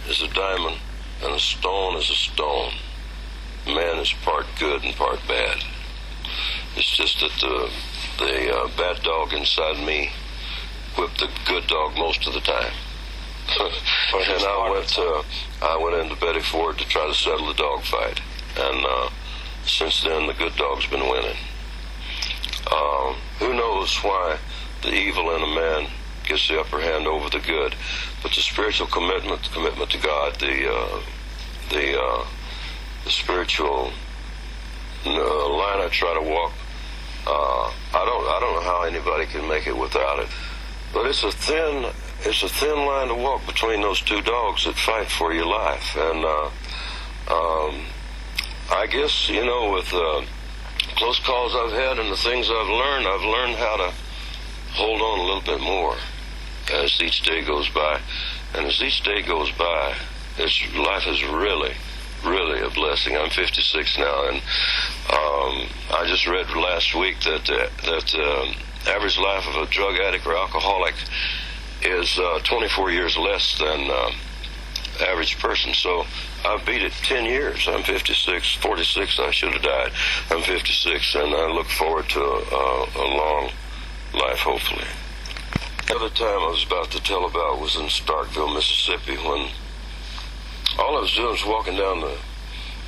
is a diamond, and a stone is a stone. Man is part good and part bad. It's just that the bad dog inside me whipped the good dog most of the time. And I went into Betty Ford to try to settle the dog fight. And since then, the good dog's been winning. Who knows why the evil in a man gets the upper hand over the good? But the spiritual commitment to God, the spiritual line I try to walk, I don't know how anybody can make it without it. But it's a thin line to walk between those two dogs that fight for your life. And I guess, with close calls I've had and the things I've learned how to hold on a little bit more as each day goes by. And as each day goes by, life is really, really a blessing. I'm 56 now, and I just read last week that average life of a drug addict or alcoholic is 24 years less than average person. So I've beat it 10 years. I'm 46, I should have died. I'm 56, and I look forward to a long life, hopefully. The other time I was about to tell about was in Starkville, Mississippi, when all I was doing was walking down the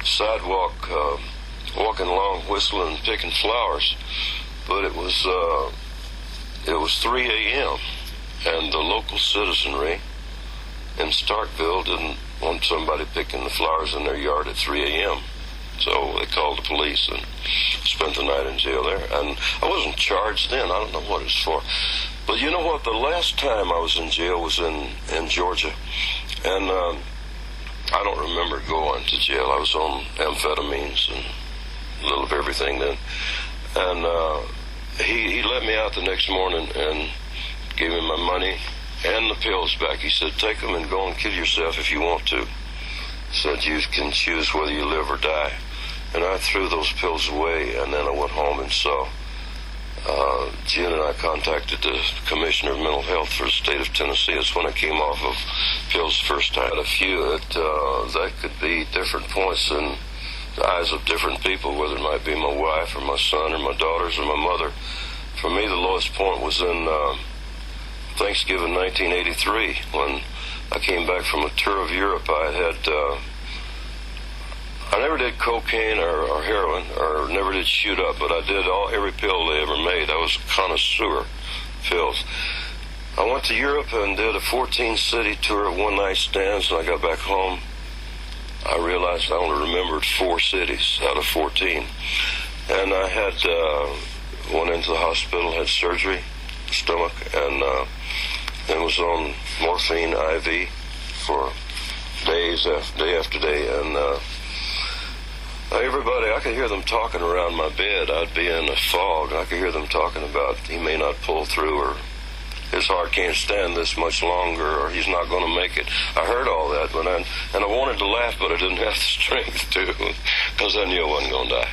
sidewalk, walking along, whistling and picking flowers. But it was 3 a.m., and the local citizenry in Starkville didn't want somebody picking the flowers in their yard at 3 a.m. So they called the police and spent the night in jail there. And I wasn't charged then. I don't know what it was for. But you know what? The last time I was in jail was in Georgia. And I don't remember going to jail. I was on amphetamines and a little of everything then. And he let me out the next morning and gave me my money and the pills back. He said, take them and go and kill yourself if you want to. He said, you can choose whether you live or die. And I threw those pills away, and then I went home and saw June, and I contacted the Commissioner of Mental Health for the state of Tennessee. It's when I came off of pills the first time. A few that could be different points in the eyes of different people, whether it might be my wife or my son or my daughters or my mother. For me, the lowest point was in Thanksgiving 1983, when I came back from a tour of Europe. I never did cocaine or heroin, or never did shoot up, but I did every pill they ever made. I was a connoisseur of pills. I went to Europe and did a 14-city tour of one-night stands. When I got back home, I realized I only remembered 4 cities out of 14. And I went into the hospital, had surgery, stomach, and then was on morphine IV for day after day. And everybody, I could hear them talking around my bed. I'd be in a fog. I could hear them talking about he may not pull through, or his heart can't stand this much longer, or he's not going to make it. I heard all that, and I wanted to laugh, but I didn't have the strength to, because I knew I wasn't going to die.